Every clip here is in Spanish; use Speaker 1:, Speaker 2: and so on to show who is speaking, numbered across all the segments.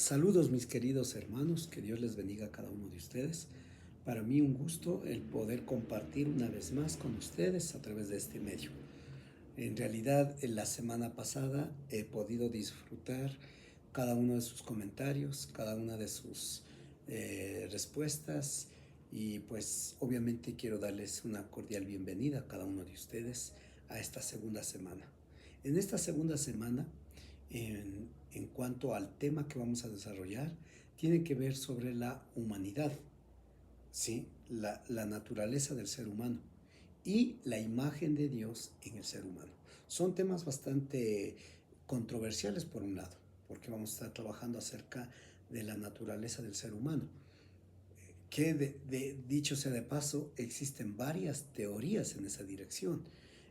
Speaker 1: Saludos mis queridos hermanos, que Dios les bendiga a cada uno de ustedes. Para mí un gusto el poder compartir una vez más con ustedes a través de este medio. En realidad, en la semana pasada he podido disfrutar cada uno de sus comentarios, cada una de sus respuestas y pues obviamente quiero darles una cordial bienvenida a cada uno de ustedes a esta segunda semana. En esta segunda semana, en cuanto al tema que vamos a desarrollar, tiene que ver sobre la humanidad, ¿sí? La naturaleza del ser humano y la imagen de Dios en el ser humano. Son temas bastante controversiales por un lado, porque vamos a estar trabajando acerca de la naturaleza del ser humano. Que dicho sea de paso, existen varias teorías en esa dirección.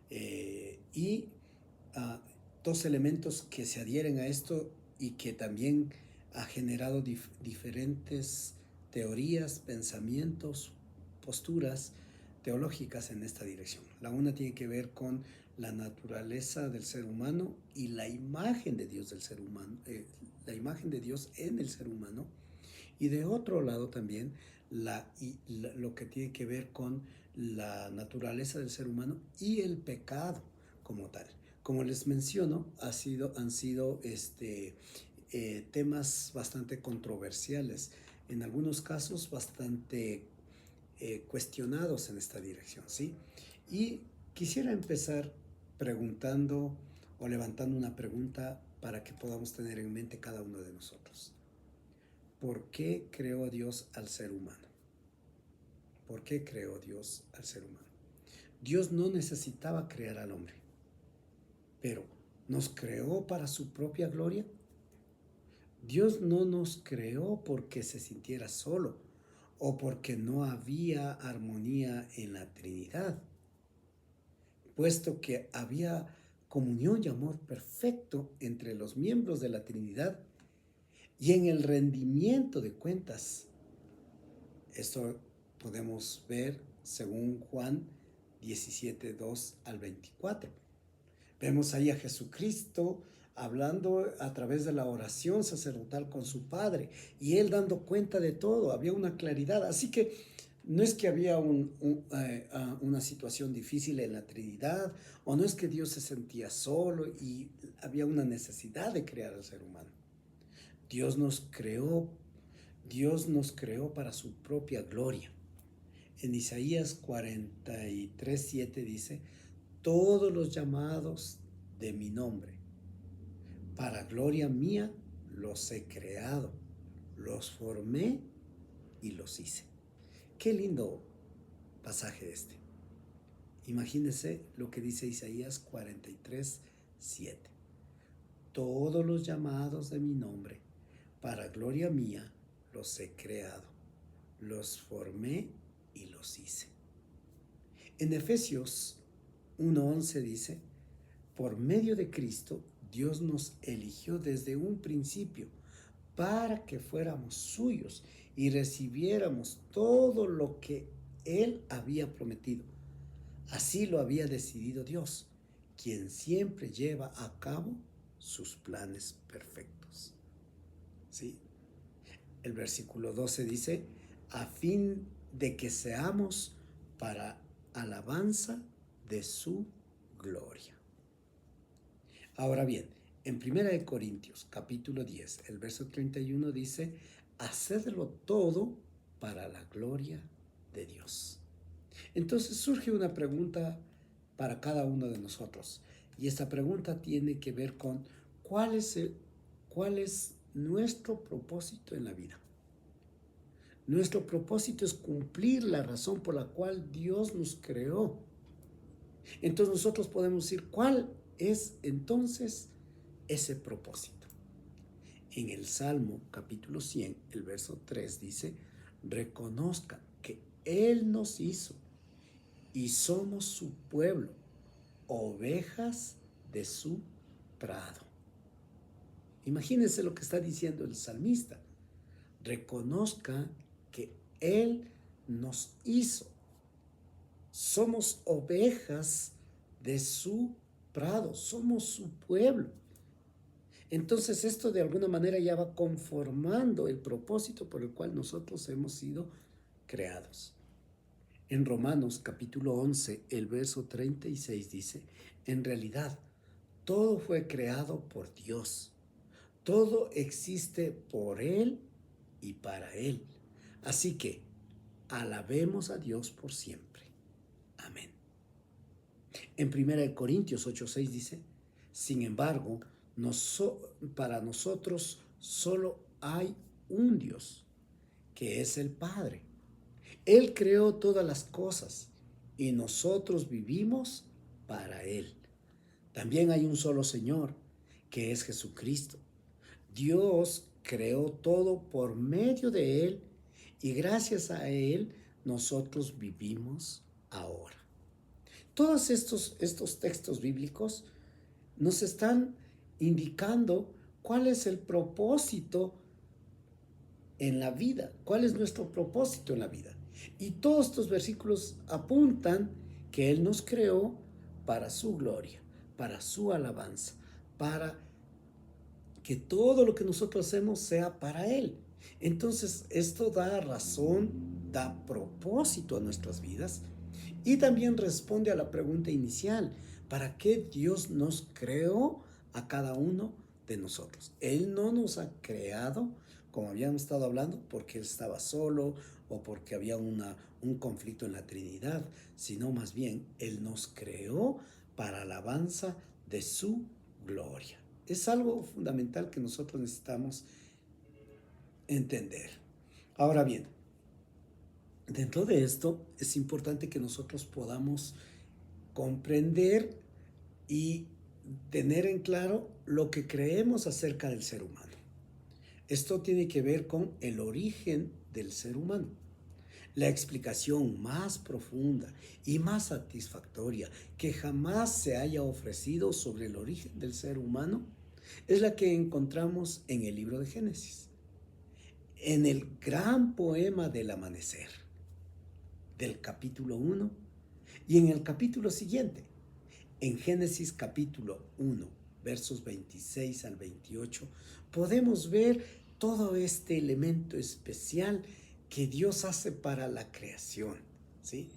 Speaker 1: Y dos elementos que se adhieren a esto y que también ha generado diferentes teorías, pensamientos, posturas teológicas en esta dirección. La una tiene que ver con la naturaleza del ser humano y la imagen de Dios del ser humano, la imagen de Dios en el ser humano, y de otro lado también lo que tiene que ver con la naturaleza del ser humano y el pecado como tal. Como les menciono, han sido temas bastante controversiales, en algunos casos bastante cuestionados en esta dirección, ¿sí? Y quisiera empezar preguntando o levantando una pregunta para que podamos tener en mente cada uno de nosotros. ¿Por qué creó Dios al ser humano? ¿Por qué creó Dios al ser humano? Dios no necesitaba crear al hombre, pero ¿nos creó para su propia gloria? Dios no nos creó porque se sintiera solo o porque no había armonía en la Trinidad, puesto que había comunión y amor perfecto entre los miembros de la Trinidad y en el rendimiento de cuentas. Esto podemos ver según Juan 17, 2 al 24. Vemos ahí a Jesucristo hablando a través de la oración sacerdotal con su Padre y él dando cuenta de todo, había una claridad. Así que no es que había una situación difícil en la Trinidad, o no es que Dios se sentía solo y había una necesidad de crear al ser humano. Dios nos creó, Dios nos creó para su propia gloria. En Isaías 43, 7 dice: todos los llamados de mi nombre, para gloria mía, los he creado, los formé y los hice. Qué lindo pasaje este. Imagínense lo que dice Isaías 43, 7. Todos los llamados de mi nombre, para gloria mía, los he creado, los formé y los hice. En Efesios 1:11 dice: por medio de Cristo, Dios nos eligió desde un principio para que fuéramos suyos y recibiéramos todo lo que Él había prometido. Así lo había decidido Dios, quien siempre lleva a cabo sus planes perfectos. ¿Sí? El versículo 12 dice: a fin de que seamos para alabanza de su gloria. Ahora bien, en 1 Corintios capítulo 10, el verso 31 dice: hacedlo todo para la gloria de Dios. Entonces surge una pregunta para cada uno de nosotros, y esta pregunta tiene que ver con cuál es nuestro propósito en la vida. Nuestro propósito es cumplir la razón por la cual Dios nos creó. Entonces nosotros podemos decir, ¿cuál es entonces ese propósito? En el Salmo capítulo 100, el verso 3 dice: reconozcan que Él nos hizo y somos su pueblo, ovejas de su prado. Imagínense lo que está diciendo el salmista. Reconozca que Él nos hizo. Somos ovejas de su prado, somos su pueblo. Entonces esto de alguna manera ya va conformando el propósito por el cual nosotros hemos sido creados. En Romanos capítulo 11, el verso 36 dice, en realidad, todo fue creado por Dios. Todo existe por Él y para Él. Así que alabemos a Dios por siempre. Amén. En 1 Corintios 8:6 dice, sin embargo, para nosotros solo hay un Dios, que es el Padre. Él creó todas las cosas y nosotros vivimos para Él. También hay un solo Señor, que es Jesucristo. Dios creó todo por medio de Él y gracias a Él nosotros vivimos ahora. Todos estos textos bíblicos nos están indicando cuál es el propósito en la vida, cuál es nuestro propósito en la vida. Y todos estos versículos apuntan que Él nos creó para su gloria, para su alabanza, para que todo lo que nosotros hacemos sea para Él. Entonces, esto da razón, da propósito a nuestras vidas y también responde a la pregunta inicial, ¿para qué Dios nos creó a cada uno de nosotros? Él no nos ha creado, como habíamos estado hablando, porque Él estaba solo o porque había un conflicto en la Trinidad, sino más bien Él nos creó para alabanza de su gloria. Es algo fundamental que nosotros necesitamos entender. Ahora bien, dentro de esto es importante que nosotros podamos comprender y tener en claro lo que creemos acerca del ser humano. Esto tiene que ver con el origen del ser humano. La explicación más profunda y más satisfactoria que jamás se haya ofrecido sobre el origen del ser humano es la que encontramos en el libro de Génesis, en el gran poema del amanecer, del capítulo 1 y en el capítulo siguiente. En Génesis capítulo 1, versos 26 al 28, podemos ver todo este elemento especial que Dios hace para la creación, ¿sí?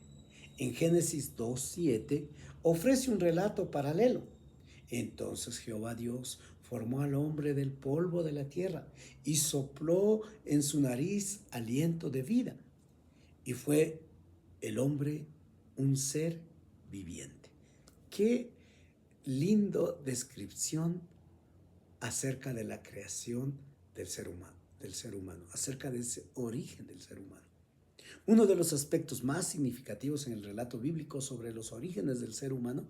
Speaker 1: En Génesis 2:7 ofrece un relato paralelo. Entonces Jehová Dios formó al hombre del polvo de la tierra y sopló en su nariz aliento de vida. Y fue el hombre un ser viviente. Qué lindo descripción acerca de la creación del ser humano, acerca de ese origen del ser humano. Uno de los aspectos más significativos en el relato bíblico sobre los orígenes del ser humano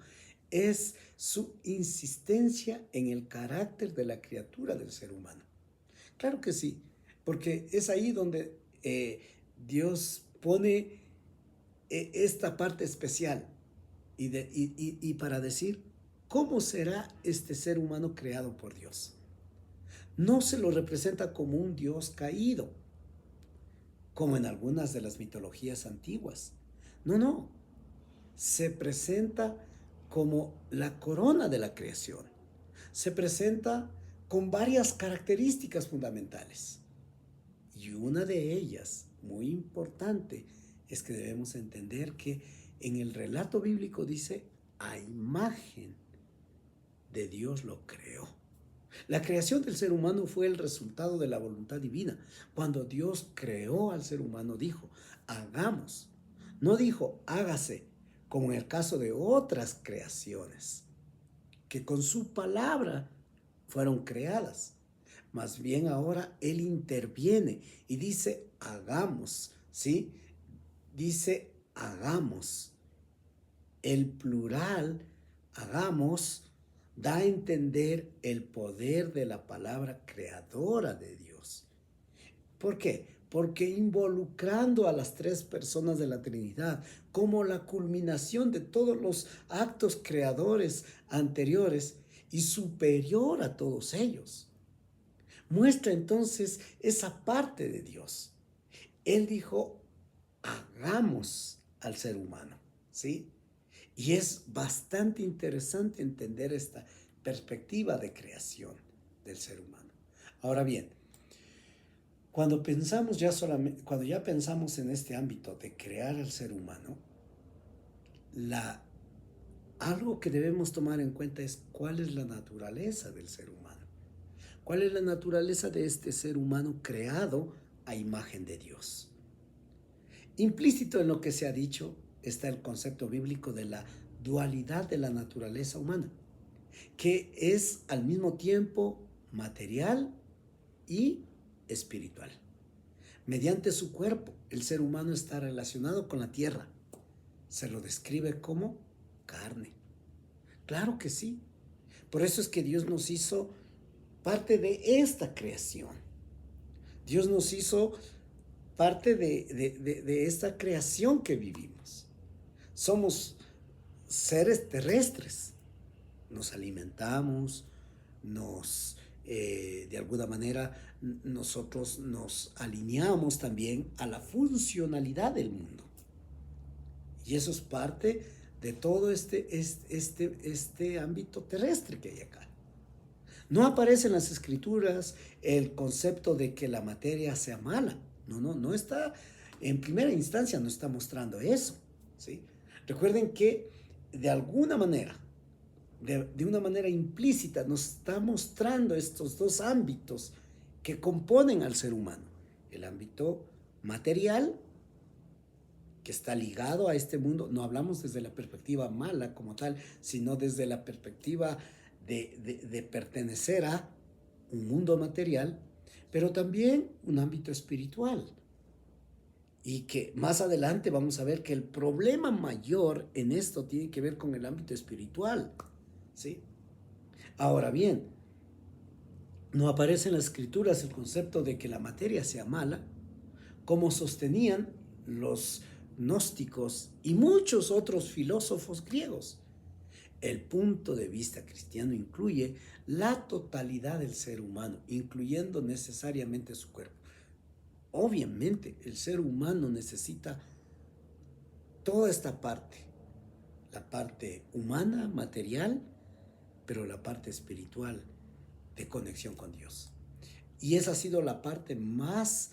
Speaker 1: es su insistencia en el carácter de la criatura del ser humano. Claro que sí, porque es ahí donde Dios pone esta parte especial y para decir cómo será este ser humano creado por Dios. No se lo representa como un Dios caído, como en algunas de las mitologías antiguas. No, no. Se presenta como la corona de la creación. Se presenta con varias características fundamentales. Y una de ellas, muy importante, es que debemos entender que en el relato bíblico dice, a imagen de Dios lo creó. La creación del ser humano fue el resultado de la voluntad divina. Cuando Dios creó al ser humano, dijo, hagamos. No dijo, hágase, como en el caso de otras creaciones, que con su palabra fueron creadas. Más bien ahora Él interviene y dice, hagamos, ¿sí? Dice, hagamos. El plural, hagamos, da a entender el poder de la palabra creadora de Dios. ¿Por qué? Porque involucrando a las tres personas de la Trinidad como la culminación de todos los actos creadores anteriores y superior a todos ellos, muestra entonces esa parte de Dios. Él dijo, hagamos al ser humano, ¿sí? Y es bastante interesante entender esta perspectiva de creación. del ser humano. Ahora bien, cuando ya pensamos en este ámbito de crear al ser humano, la, algo que debemos tomar en cuenta es cuál es la naturaleza del ser humano. ¿Cuál es la naturaleza de este ser humano creado a imagen de Dios? Implícito en lo que se ha dicho está el concepto bíblico de la dualidad de la naturaleza humana, que es al mismo tiempo material y espiritual. Mediante su cuerpo, el ser humano está relacionado con la tierra. Se lo describe como carne. Claro que sí. Por eso es que Dios nos hizo parte de esta creación. Dios nos hizo parte de esta creación que vivimos. Somos seres terrestres. Nos alimentamos, de alguna manera nosotros nos alineamos también a la funcionalidad del mundo. Y eso es parte de todo este ámbito terrestre que hay acá. No aparece en las escrituras el concepto de que la materia sea mala. No está, en primera instancia no está mostrando eso, ¿sí? Recuerden que de alguna manera, de una manera implícita, nos está mostrando estos dos ámbitos que componen al ser humano. El ámbito material, que está ligado a este mundo. No hablamos desde la perspectiva mala como tal, sino desde la perspectiva de pertenecer a un mundo material, pero también un ámbito espiritual. Y que más adelante vamos a ver que el problema mayor en esto tiene que ver con el ámbito espiritual, ¿sí? Ahora bien, no aparece en las escrituras el concepto de que la materia sea mala, como sostenían los gnósticos y muchos otros filósofos griegos. El punto de vista cristiano incluye la totalidad del ser humano, incluyendo necesariamente su cuerpo. Obviamente, el ser humano necesita toda esta parte, la parte humana, material, pero la parte espiritual de conexión con Dios. Y esa ha sido la parte más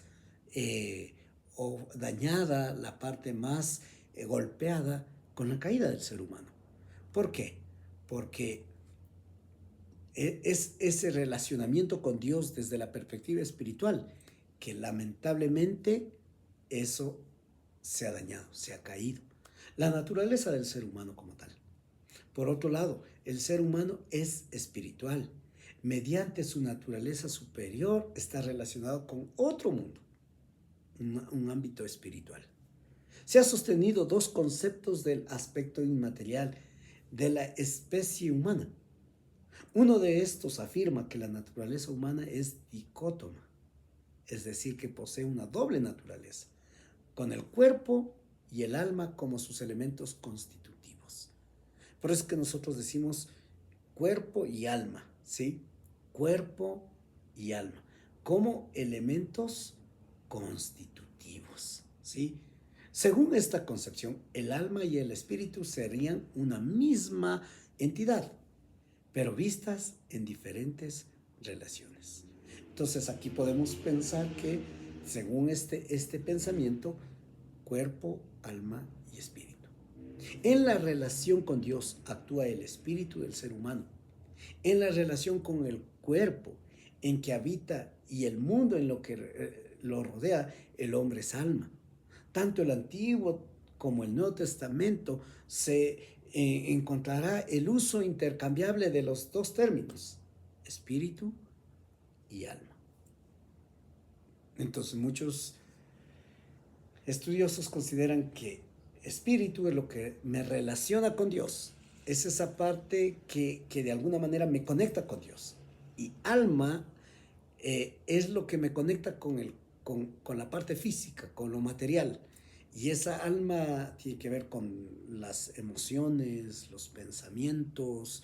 Speaker 1: dañada, la parte más golpeada con la caída del ser humano. ¿Por qué? Porque es ese relacionamiento con Dios desde la perspectiva espiritual que lamentablemente eso se ha dañado, se ha caído. La naturaleza del ser humano como tal. Por otro lado, el ser humano es espiritual. Mediante su naturaleza superior está relacionado con otro mundo, un ámbito espiritual. Se han sostenido dos conceptos del aspecto inmaterial de la especie humana. Uno de estos afirma que la naturaleza humana es dicótoma, es decir, que posee una doble naturaleza, con el cuerpo y el alma como sus elementos constitutivos. Por eso es que nosotros decimos cuerpo y alma, ¿sí? Cuerpo y alma, como elementos constitutivos, ¿sí? Según esta concepción, el alma y el espíritu serían una misma entidad, pero vistas en diferentes relaciones. Entonces aquí podemos pensar que, según este pensamiento, cuerpo, alma y espíritu. En la relación con Dios actúa el espíritu del ser humano. En la relación con el cuerpo en que habita y el mundo en lo que lo rodea, el hombre es alma. Tanto el Antiguo como el Nuevo Testamento se encontrará el uso intercambiable de los dos términos, espíritu y alma. Entonces muchos estudiosos consideran que espíritu es lo que me relaciona con Dios, es esa parte que de alguna manera me conecta con Dios, y alma es lo que me conecta con la parte física, con lo material. Y esa alma tiene que ver con las emociones, los pensamientos,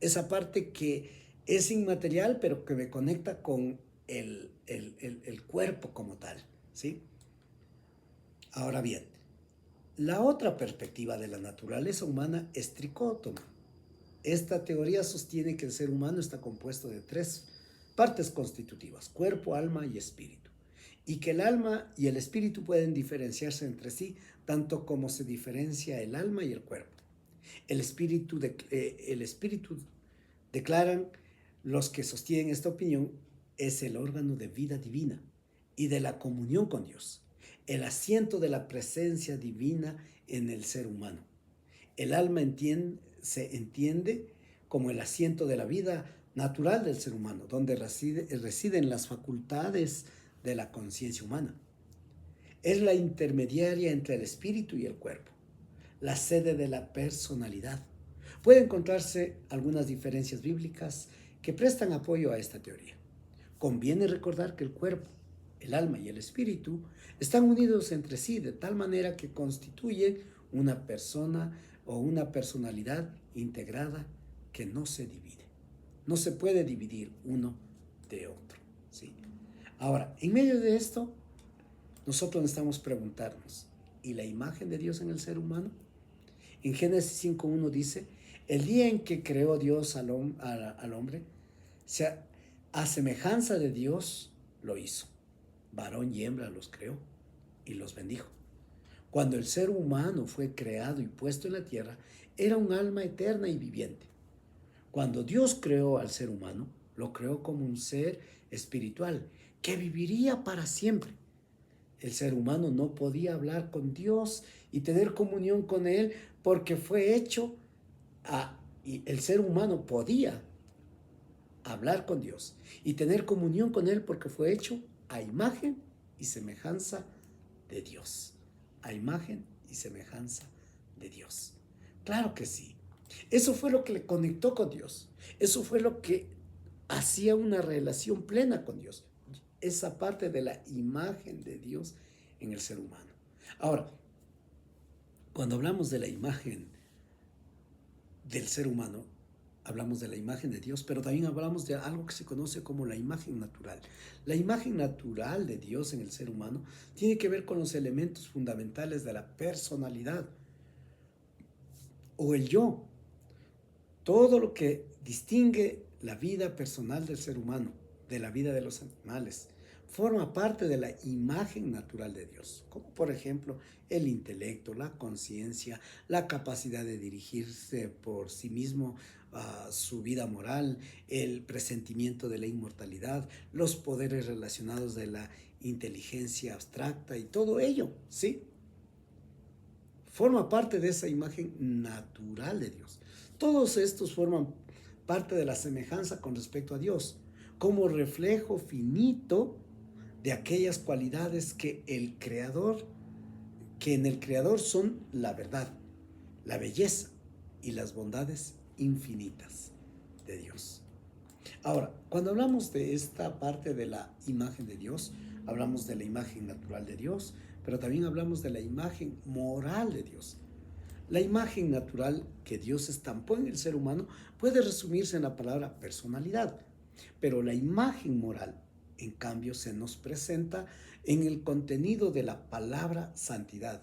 Speaker 1: esa parte que es inmaterial, pero que me conecta con el cuerpo como tal, ¿sí? Ahora bien, la otra perspectiva de la naturaleza humana es tricótoma. Esta teoría sostiene que el ser humano está compuesto de tres partes constitutivas, cuerpo, alma y espíritu. Y que el alma y el espíritu pueden diferenciarse entre sí, tanto como se diferencia el alma y el cuerpo. El espíritu, declaran los que sostienen esta opinión, es el órgano de vida divina y de la comunión con Dios, el asiento de la presencia divina en el ser humano. El alma se entiende como el asiento de la vida natural del ser humano, donde residen las facultades de la conciencia humana. Es la intermediaria entre el espíritu y el cuerpo, la sede de la personalidad. Puede encontrarse algunas diferencias bíblicas que prestan apoyo a esta teoría. Conviene recordar que el cuerpo, el alma y el espíritu están unidos entre sí de tal manera que constituyen una persona o una personalidad integrada que no se divide. No se puede dividir uno de otro, ¿sí? Ahora, en medio de esto, nosotros necesitamos preguntarnos, ¿y la imagen de Dios en el ser humano? En Génesis 5.1 dice, el día en que creó Dios al hombre, a semejanza de Dios lo hizo. Varón y hembra los creó y los bendijo. Cuando el ser humano fue creado y puesto en la tierra, era un alma eterna y viviente. Cuando Dios creó al ser humano, lo creó como un ser espiritual que viviría para siempre. El ser humano no podía hablar con Dios y tener comunión con Él porque fue hecho y el ser humano podía hablar con Dios y tener comunión con Él porque fue hecho a imagen y semejanza de Dios. A imagen y semejanza de Dios. Claro que sí. Eso fue lo que le conectó con Dios. Eso fue lo que hacía una relación plena con Dios. Esa parte de la imagen de Dios en el ser humano. Ahora, cuando hablamos de la imagen del ser humano, hablamos de la imagen de Dios, pero también hablamos de algo que se conoce como la imagen natural. La imagen natural de Dios en el ser humano tiene que ver con los elementos fundamentales de la personalidad o el yo. Todo lo que distingue la vida personal del ser humano de la vida de los animales forma parte de la imagen natural de Dios, como por ejemplo el intelecto, la conciencia, la capacidad de dirigirse por sí mismo a su vida moral, el presentimiento de la inmortalidad, los poderes relacionados de la inteligencia abstracta y todo ello, ¿sí? Forma parte de esa imagen natural de Dios. Todos estos forman parte de la semejanza con respecto a Dios, como reflejo finito de aquellas cualidades que en el Creador son la verdad, la belleza y las bondades infinitas de Dios. Ahora, cuando hablamos de esta parte de la imagen de Dios, hablamos de la imagen natural de Dios, pero también hablamos de la imagen moral de Dios. La imagen natural que Dios estampó en el ser humano puede resumirse en la palabra personalidad, pero la imagen moral, en cambio, se nos presenta en el contenido de la palabra santidad,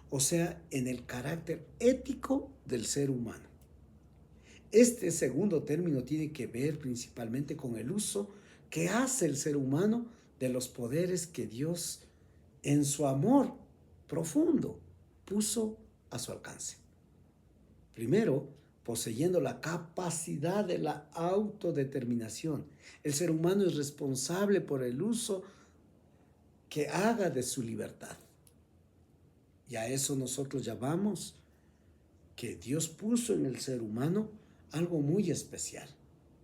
Speaker 1: o sea, en el carácter ético del ser humano. Este segundo término tiene que ver principalmente con el uso que hace el ser humano de los poderes que Dios, en su amor profundo, puso a su alcance. Primero, poseyendo la capacidad de la autodeterminación. El ser humano es responsable por el uso que haga de su libertad. Y a eso nosotros llamamos que Dios puso en el ser humano algo muy especial,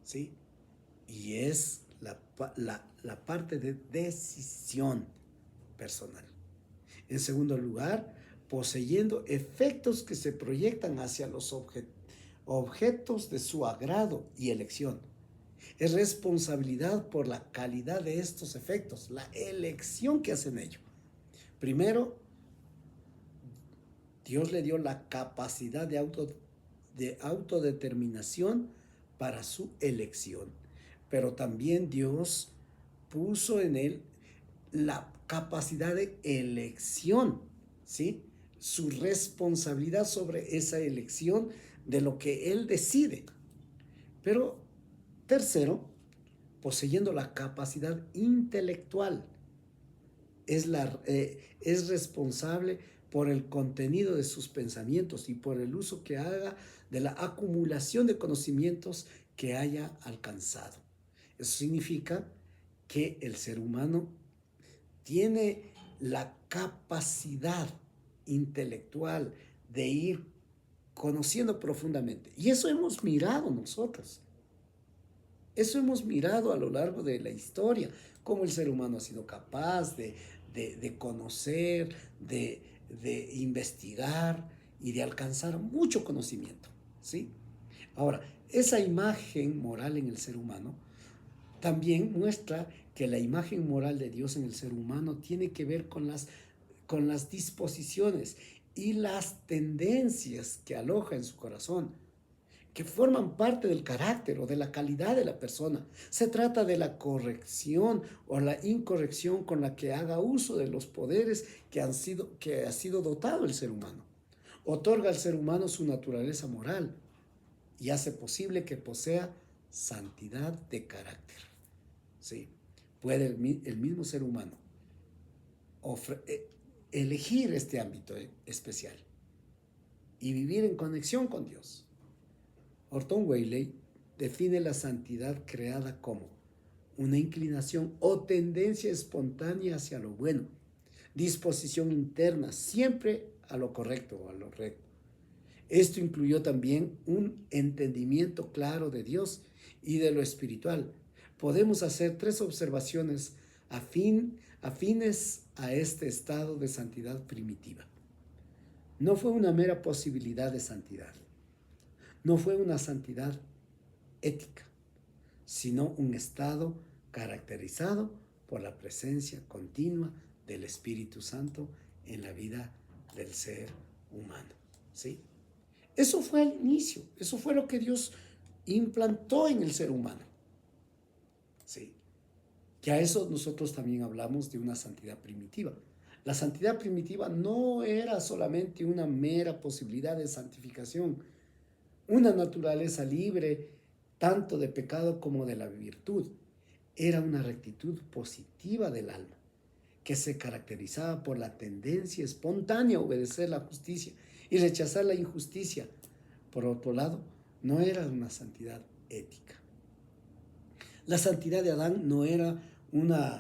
Speaker 1: ¿sí? Y es la parte de decisión personal. En segundo lugar, poseyendo efectos que se proyectan hacia los objetos de su agrado y elección. Es responsabilidad por la calidad de estos efectos, la elección que hacen ellos. Primero, Dios le dio la capacidad de autodeterminación para su elección, pero también Dios puso en él la capacidad de elección, ¿sí? Su responsabilidad sobre esa elección de lo que él decide. Pero tercero, poseyendo la capacidad intelectual, es responsable por el contenido de sus pensamientos y por el uso que haga de la acumulación de conocimientos que haya alcanzado. Eso significa que el ser humano tiene la capacidad intelectual de ir conociendo profundamente. Y eso hemos mirado nosotros. Eso hemos mirado a lo largo de la historia, cómo el ser humano ha sido capaz de conocer, de investigar y de alcanzar mucho conocimiento, ¿sí? Ahora, esa imagen moral en el ser humano también muestra que la imagen moral de Dios en el ser humano tiene que ver con las disposiciones y las tendencias que aloja en su corazón, que forman parte del carácter o de la calidad de la persona. Se trata de la corrección o la incorrección con la que haga uso de los poderes que ha sido dotado el ser humano. Otorga al ser humano su naturaleza moral y hace posible que posea santidad de carácter. ¿Sí? Puede el mismo ser humano elegir este ámbito especial y vivir en conexión con Dios. Orton Whaley define la santidad creada como una inclinación o tendencia espontánea hacia lo bueno, disposición interna siempre a lo correcto o a lo recto. Esto incluyó también un entendimiento claro de Dios y de lo espiritual. Podemos hacer 3 observaciones afines a este estado de santidad primitiva. No fue una mera posibilidad de santidad. No fue una santidad ética, sino un estado caracterizado por la presencia continua del Espíritu Santo en la vida del ser humano. ¿Sí? Eso fue al inicio, eso fue lo que Dios implantó en el ser humano. ¿Sí? Que a eso nosotros también hablamos de una santidad primitiva. La santidad primitiva no era solamente una mera posibilidad de santificación, una naturaleza libre tanto de pecado como de la virtud. Era una rectitud positiva del alma, que se caracterizaba por la tendencia espontánea a obedecer la justicia y rechazar la injusticia. Por otro lado, no era una santidad ética. La santidad de Adán no era un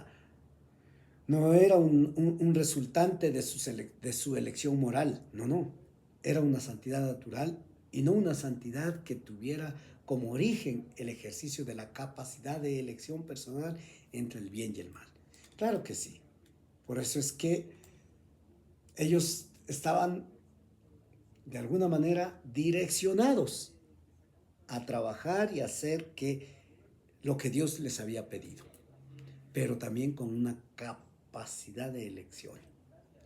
Speaker 1: resultante de su elección moral, no. Era una santidad natural y no una santidad que tuviera como origen el ejercicio de la capacidad de elección personal entre el bien y el mal. Claro que sí. Por eso es que ellos estaban de alguna manera direccionados a trabajar y hacer lo que Dios les había pedido, pero también con una capacidad de elección.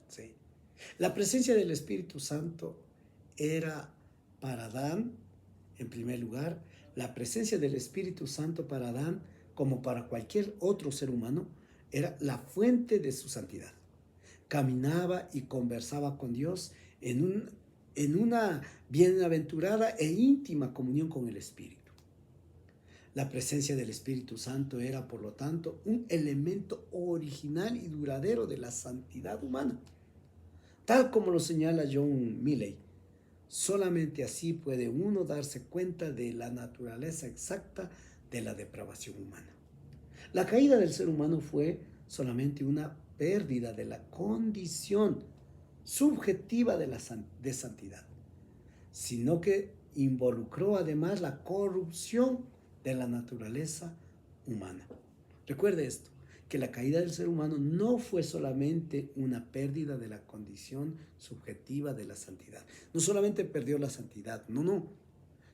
Speaker 1: ¿Sí? La presencia del Espíritu Santo era para Adán, en primer lugar, la presencia del Espíritu Santo para Adán, como para cualquier otro ser humano, era la fuente de su santidad. Caminaba y conversaba con Dios en una bienaventurada e íntima comunión con el Espíritu. La presencia del Espíritu Santo era, por lo tanto, un elemento original y duradero de la santidad humana. Tal como lo señala John Milley, solamente así puede uno darse cuenta de la naturaleza exacta de la depravación humana. La caída del ser humano fue solamente una pérdida de la condición subjetiva de santidad, sino que involucró además la corrupción de la naturaleza humana. Recuerde esto, que la caída del ser humano no fue solamente una pérdida de la condición subjetiva de la santidad. No solamente perdió la santidad, no,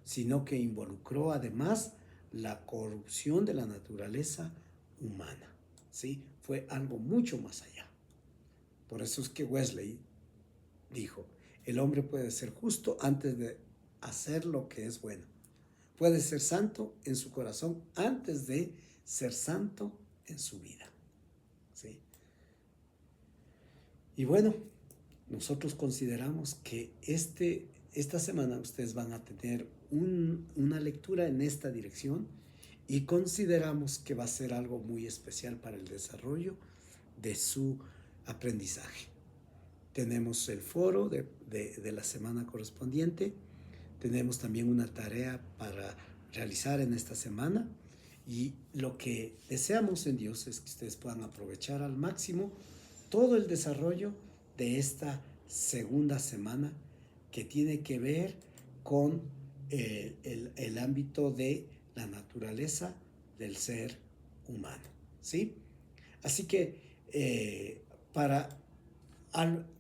Speaker 1: sino que involucró además la corrupción de la naturaleza humana. ¿Sí? Fue algo mucho más allá. Por eso es que Wesley dijo, el hombre puede ser justo antes de hacer lo que es bueno. Puede ser santo en su corazón antes de ser santo en su vida. ¿Sí? Y bueno, nosotros consideramos que esta semana ustedes van a tener una lectura en esta dirección y consideramos que va a ser algo muy especial para el desarrollo de su aprendizaje. Tenemos el foro de la semana correspondiente, tenemos también una tarea para realizar en esta semana y lo que deseamos en Dios es que ustedes puedan aprovechar al máximo todo el desarrollo de esta segunda semana que tiene que ver con el ámbito de la naturaleza del ser humano, ¿sí? Así que para,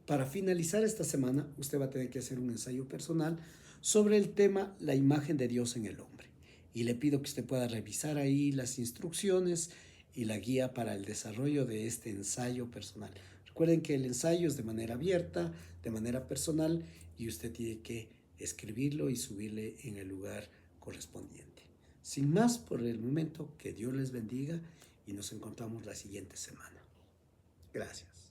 Speaker 1: para finalizar esta semana, usted va a tener que hacer un ensayo personal sobre el tema la imagen de Dios en el hombre. Y le pido que usted pueda revisar ahí las instrucciones y la guía para el desarrollo de este ensayo personal. Recuerden que el ensayo es de manera abierta, de manera personal, y usted tiene que escribirlo y subirle en el lugar correspondiente. Sin más por el momento, que Dios les bendiga y nos encontramos la siguiente semana. Gracias.